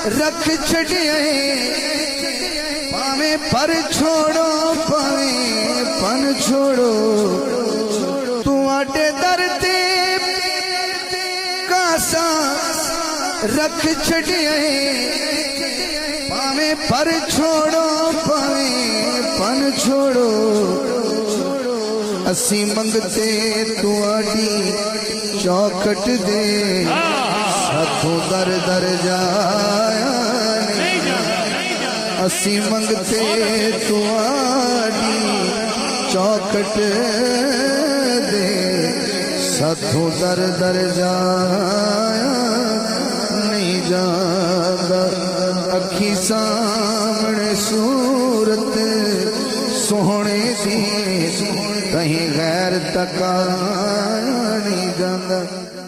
रख छड़िया पावे पर छोड़ो पावे पन छोड़ो तू आटे दरते कासा रख छड़िया पावे पर छोड़ो पावे पन छोड़ो असी मंगते तू आड़ी चौखट दे साथों दर दर जाया असी मंगते तू आड़ी चौखट दे साथों दर दर जाया नहीं जागा अखी सामने सूरत सोहने दी कहीं गैर तक नहीं जाता।